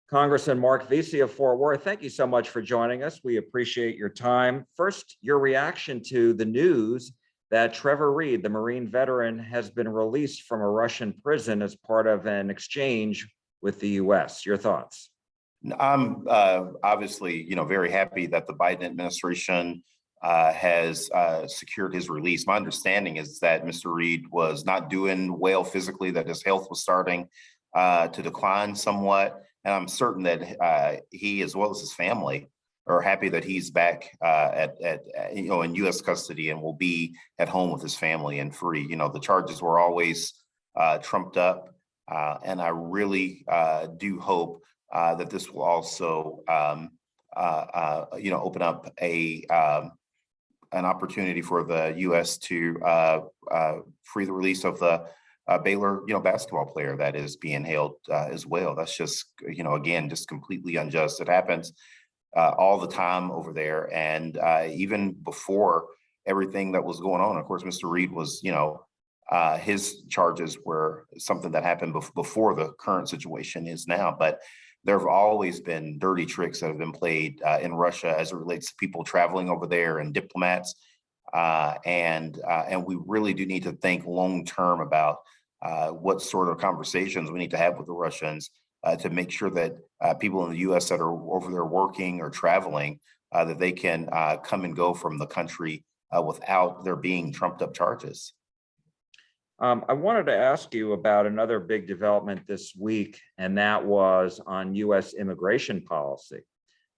Congressman Marc Veasey of Fort Worth, thank you so much for joining us. We appreciate your time. First, your reaction to the news that Trevor Reed, the Marine veteran, has been released from a Russian prison as part of an exchange with the U.S. Your thoughts? I'm obviously, very happy that the Biden administration has secured his release. My understanding is that Mr. Reed was not doing well physically, that his health was starting to decline somewhat. And I'm certain that he, as well as his family, are happy that he's back in U.S. custody and will be at home with his family and free. The charges were always trumped up, and I really do hope that this will also, open up an opportunity for the U.S. to free the release of the Baylor, basketball player that is being held as well. That's just, again, just completely unjust. It happens all the time over there, and even before everything that was going on. Of course, Mr. Reed was, his charges were something that happened before the current situation is now, but there have always been dirty tricks that have been played in Russia as it relates to people traveling over there and diplomats. And we really do need to think long term about what sort of conversations we need to have with the Russians to make sure that people in the U.S. that are over there working or traveling, that they can come and go from the country without there being trumped up charges. I wanted to ask you about another big development this week, and that was on U.S. immigration policy.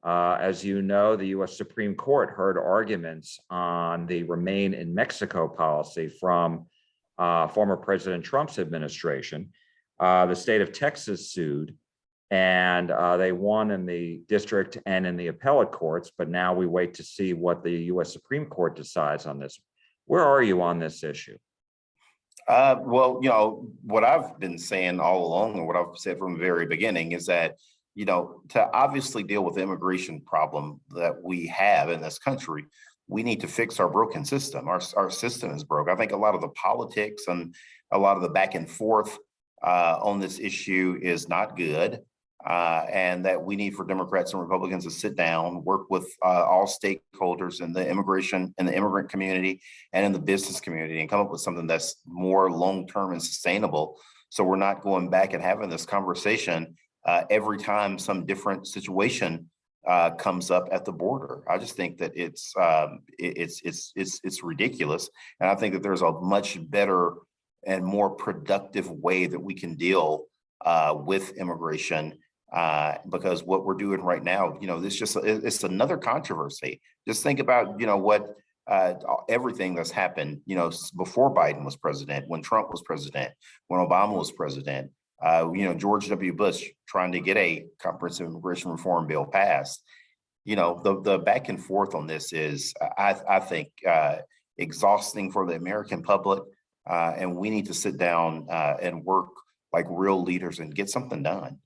As you know, the U.S. Supreme Court heard arguments on the Remain in Mexico policy from former President Trump's administration. The state of Texas sued, and they won in the district and in the appellate courts, but now we wait to see what the U.S. Supreme Court decides on this. Where are you on this issue? Well, what I've been saying all along and what I've said from the very beginning is that, to obviously deal with the immigration problem that we have in this country, we need to fix our broken system. Our system is broke. I think a lot of the politics and a lot of the back and forth on this issue is not good. And that we need for Democrats and Republicans to sit down, work with all stakeholders in the immigrant community and in the business community, and come up with something that's more long-term and sustainable. So we're not going back and having this conversation every time some different situation comes up at the border. I just think that it's ridiculous, and I think that there's a much better and more productive way that we can deal with immigration. Because what we're doing right now, it's another controversy. Just think about, what everything that's happened, before Biden was president, when Trump was president, when Obama was president, George W. Bush trying to get a comprehensive immigration reform bill passed. The back and forth on this is, I think, exhausting for the American public. And we need to sit down and work like real leaders and get something done.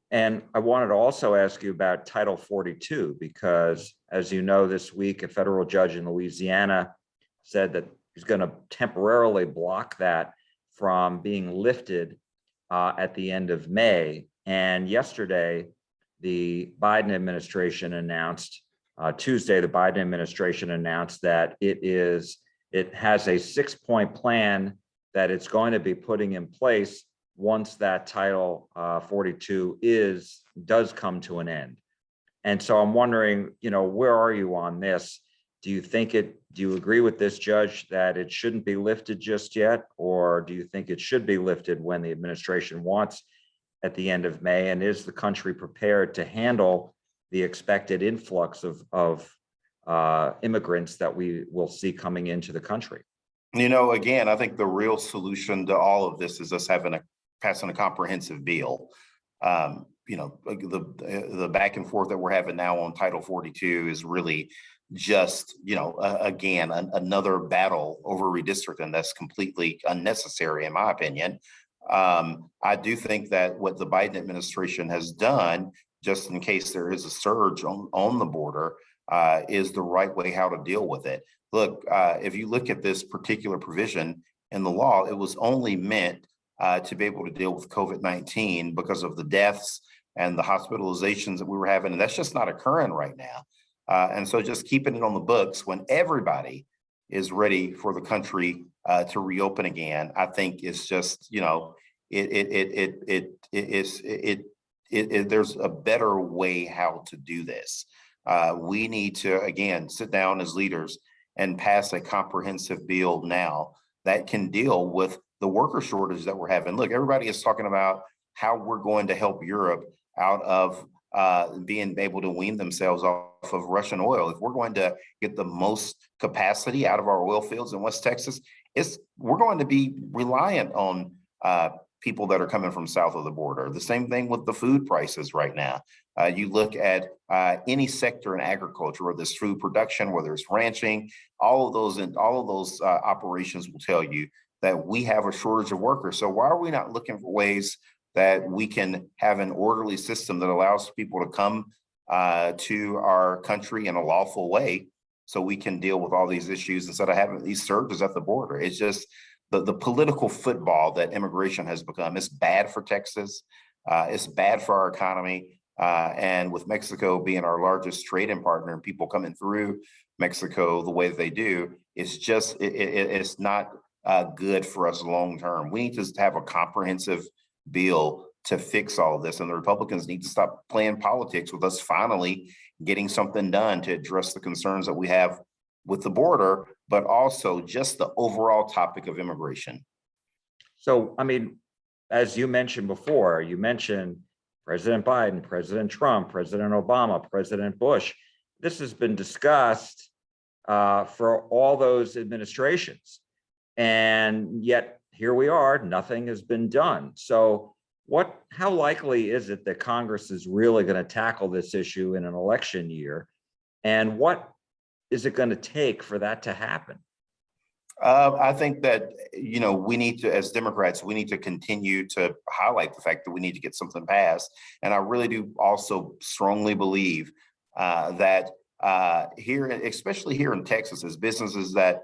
And I wanted to also ask you about Title 42, because as you know, this week, a federal judge in Louisiana said that he's going to temporarily block that from being lifted at the end of May. And yesterday, the Biden administration announced, Tuesday, the Biden administration announced that it has a 6-point plan that it's going to be putting in place once that Title 42 does come to an end. And so I'm wondering, where are you on this? Do you agree with this judge that it shouldn't be lifted just yet? Or do you think it should be lifted when the administration wants at the end of May? And is the country prepared to handle the expected influx of immigrants that we will see coming into the country? Again, I think the real solution to all of this is us passing a comprehensive bill. The back and forth that we're having now on Title 42 is really just, again, another battle over redistricting that's completely unnecessary, in my opinion. I do think that what the Biden administration has done, just in case there is a surge on the border, is the right way how to deal with it. Look, if you look at this particular provision in the law, it was only meant to be able to deal with COVID-19 because of the deaths and the hospitalizations that we were having, and that's just not occurring right now. And so just keeping it on the books when everybody is ready for the country to reopen again, I think is just, there's a better way how to do this. We need to, again, sit down as leaders and pass a comprehensive bill now that can deal with the worker shortage that we're having. Look, everybody is talking about how we're going to help Europe out of being able to wean themselves off of Russian oil. If we're going to get the most capacity out of our oil fields in West Texas, we're going to be reliant on people that are coming from south of the border. The same thing with the food prices right now. You look at any sector in agriculture, whether it's food production, whether it's ranching, all of those operations will tell you that we have a shortage of workers. So why are we not looking for ways that we can have an orderly system that allows people to come to our country in a lawful way so we can deal with all these issues instead of having these surges at the border? It's just the political football that immigration has become. It's bad for Texas. It's bad for our economy. And with Mexico being our largest trading partner and people coming through Mexico the way that they do, it's not good for us long term. We need to have a comprehensive bill to fix all of this. And the Republicans need to stop playing politics with us finally getting something done to address the concerns that we have with the border, but also just the overall topic of immigration. So, I mean, as you mentioned before, you mentioned President Biden, President Trump, President Obama, President Bush. This has been discussed for all those administrations. And yet here we are, nothing has been done. So how likely is it that Congress is really going to tackle this issue in an election year? And what is it going to take for that to happen? I think that, we need to, as Democrats, we need to continue to highlight the fact that we need to get something passed. And I really do also strongly believe that here, especially here in Texas, as businesses that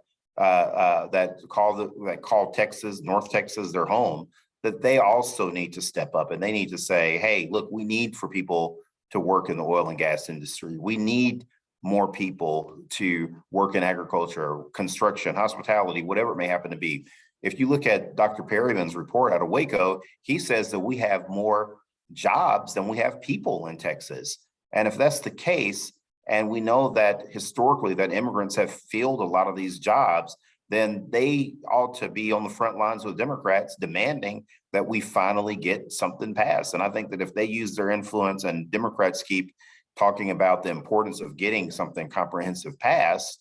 call Texas, North Texas, their home, that they also need to step up and they need to say, hey, look, we need for people to work in the oil and gas industry. We need more people to work in agriculture, construction, hospitality, whatever it may happen to be. If you look at Dr. Perryman's report out of Waco, he says that we have more jobs than we have people in Texas. And if that's the case, and we know that historically that immigrants have filled a lot of these jobs, then they ought to be on the front lines with Democrats demanding that we finally get something passed. And I think that if they use their influence and Democrats keep talking about the importance of getting something comprehensive passed,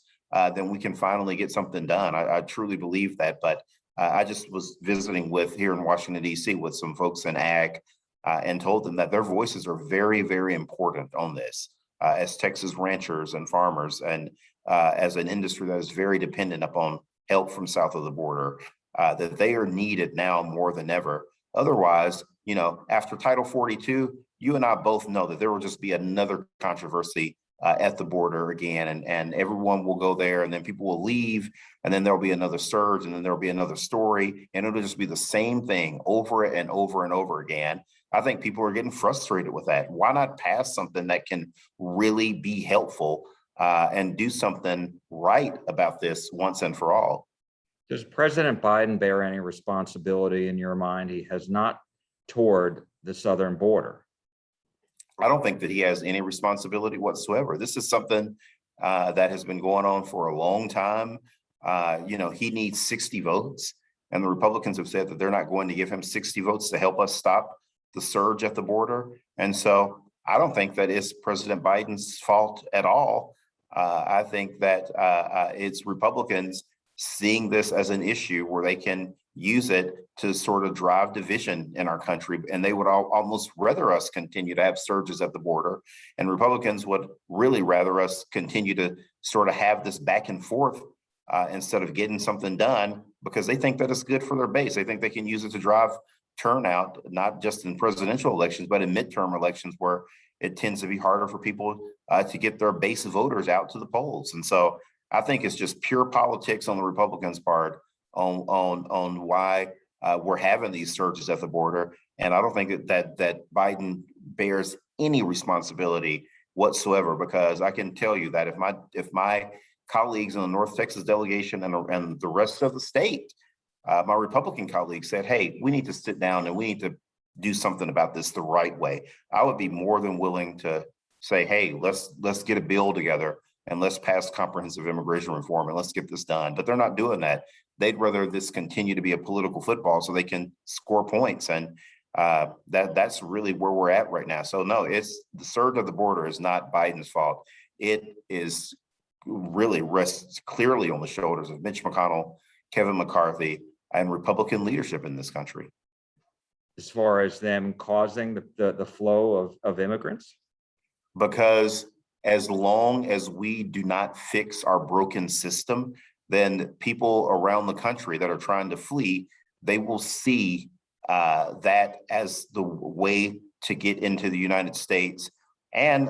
then we can finally get something done. I truly believe that. But I just was visiting here in Washington, D.C. with some folks in ag and told them that their voices are very, very important on this as Texas ranchers and farmers and as an industry that is very dependent upon help from south of the border, that they are needed now more than ever. Otherwise, after Title 42, you and I both know that there will just be another controversy at the border again, and everyone will go there, and then people will leave, and then there'll be another surge, and then there'll be another story, and it'll just be the same thing over and over and over again. I think people are getting frustrated with that. Why not pass something that can really be helpful and do something right about this once and for all? Does President Biden bear any responsibility in your mind? He has not toured the southern border. I don't think that he has any responsibility whatsoever. This is something that has been going on for a long time. He needs 60 votes, and the Republicans have said that they're not going to give him 60 votes to help us stop the surge at the border. And so I don't think that is President Biden's fault at all. I think that it's Republicans seeing this as an issue where they can use it to sort of drive division in our country. And they would almost rather us continue to have surges at the border. And Republicans would really rather us continue to sort of have this back and forth instead of getting something done, because they think that it's good for their base. They think they can use it to drive turnout, not just in presidential elections, but in midterm elections where it tends to be harder for people to get their base voters out to the polls. And so I think it's just pure politics on the Republicans' part on why we're having these surges at the border. And I don't think that Biden bears any responsibility whatsoever, because I can tell you that if my colleagues in the North Texas delegation and the rest of the state, my Republican colleagues said, hey, we need to sit down and we need to do something about this the right way, I would be more than willing to say, hey, let's get a bill together and let's pass comprehensive immigration reform and let's get this done. But they're not doing that. They'd rather this continue to be a political football so they can score points. And that's really where we're at right now. So no, it's the surge of the border is not Biden's fault. It is really rests clearly on the shoulders of Mitch McConnell, Kevin McCarthy, and Republican leadership in this country. As far as them causing the flow of immigrants? Because as long as we do not fix our broken system, then people around the country that are trying to flee, they will see that as the way to get into the United States. And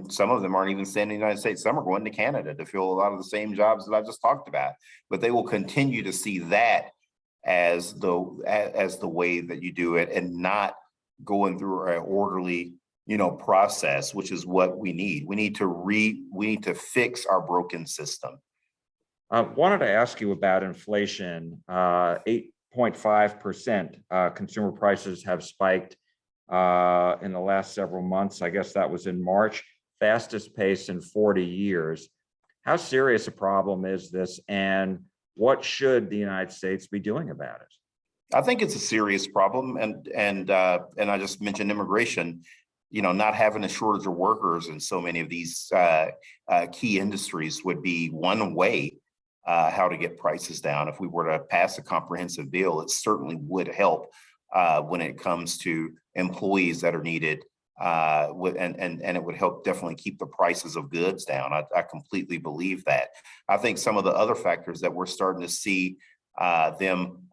some of them aren't even staying in the United States. Some are going to Canada to fill a lot of the same jobs that I just talked about. But they will continue to see that as the way that you do it, and not going through an orderly, process, which is what we need. We need to fix our broken system. I wanted to ask you about inflation. 8.5%. Consumer prices have spiked in the last several months. I guess that was in March, fastest pace in 40 years. How serious a problem is this, and what should the United States be doing about it? I think it's a serious problem, and I just mentioned immigration. Not having a shortage of workers in so many of these key industries would be one way how to get prices down. If we were to pass a comprehensive bill, it certainly would help when it comes to employees that are needed, and it would help definitely keep the prices of goods down. I completely believe that. I think some of the other factors that we're starting to see them,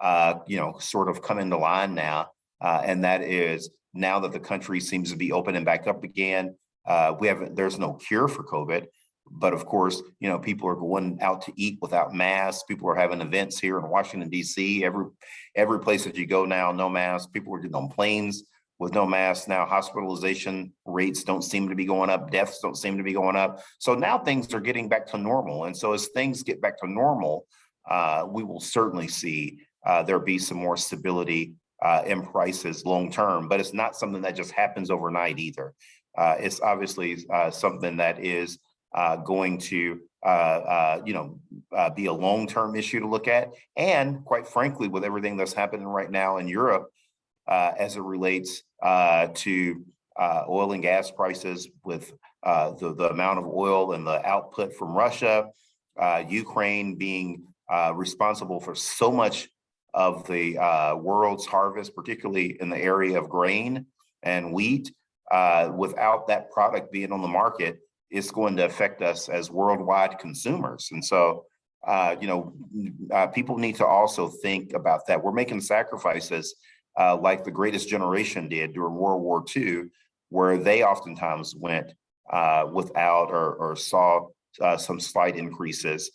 sort of come into line now, and that is, now that the country seems to be opening back up again, there's no cure for COVID. But of course, people are going out to eat without masks. People are having events here in Washington, D.C. Every place that you go now, no masks. People are getting on planes with no masks. Now hospitalization rates don't seem to be going up. Deaths don't seem to be going up. So now things are getting back to normal. And so as things get back to normal, we will certainly see there be some more stability in prices long term. But it's not something that just happens overnight either. It's obviously something that is going to be a long-term issue to look at. And quite frankly, with everything that's happening right now in Europe as it relates to oil and gas prices, with the amount of oil and the output from Russia, Ukraine being responsible for so much of the world's harvest, particularly in the area of grain and wheat. Without that product being on the market, it's going to affect us as worldwide consumers. And so, people need to also think about that. We're making sacrifices like the greatest generation did during World War II, where they oftentimes went without or saw some slight increases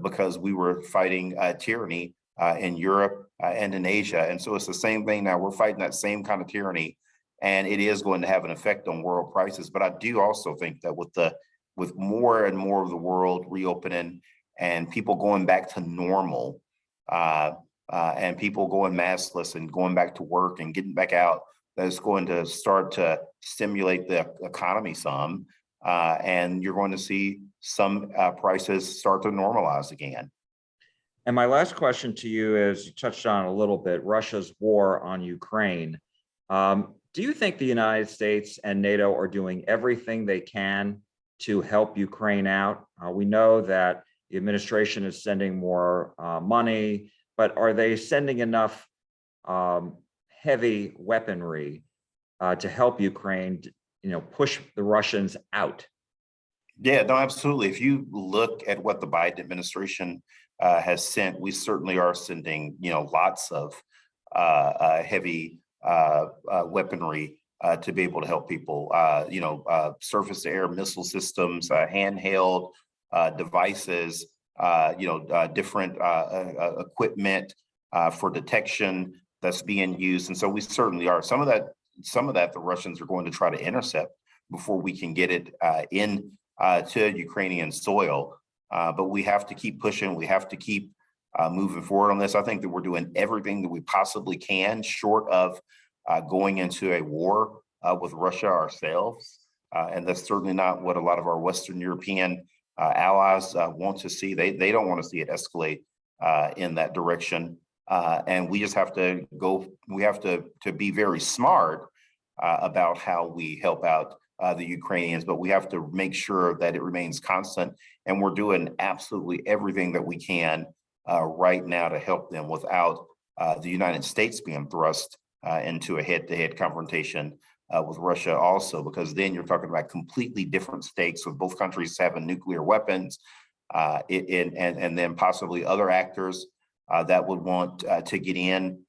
because we were fighting tyranny in Europe and in Asia. And so it's the same thing now. We're fighting that same kind of tyranny, and it is going to have an effect on world prices. But I do also think that with more and more of the world reopening and people going back to normal, and people going maskless and going back to work and getting back out, that's going to start to stimulate the economy some, and you're going to see some prices start to normalize again. And my last question to you is, you touched on a little bit, Russia's war on Ukraine. Do you think the United States and NATO are doing everything they can to help Ukraine out? We know that the administration is sending more money, but are they sending enough heavy weaponry to help Ukraine, push the Russians out? Yeah, no, absolutely. If you look at what the Biden administration has sent, we certainly are sending, lots of heavy weaponry to be able to help people. Surface-to-air missile systems, handheld devices, different equipment for detection that's being used. And so we certainly are. Some of that some of that the Russians are going to try to intercept before we can get it in to Ukrainian soil. But we have to keep pushing. We have to keep moving forward on this. I think that we're doing everything that we possibly can, short of going into a war with Russia ourselves. And that's certainly not what a lot of our Western European allies want to see. They don't want to see it escalate in that direction. And we just have to go, we have to be very smart about how we help out the Ukrainians, but we have to make sure that it remains constant. And we're doing absolutely everything that we can right now to help them without the United States being thrust into a head-to-head confrontation with Russia also, because then you're talking about completely different stakes with both countries having nuclear weapons and then possibly other actors that would want to get in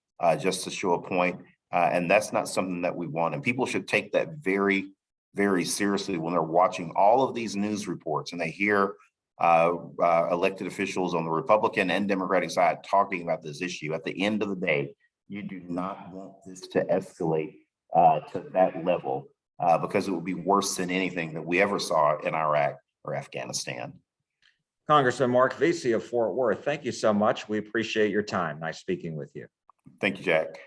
just to show a point. And that's not something that we want. And people should take that very, very seriously when they're watching all of these news reports and they hear elected officials on the Republican and Democratic side talking about this issue. At the end of the day, you do not want this to escalate to that level because it would be worse than anything that we ever saw in Iraq or Afghanistan. Congressman Marc Veasey of Fort Worth, thank you so much. We appreciate your time. Nice speaking with you. Thank you, Jack.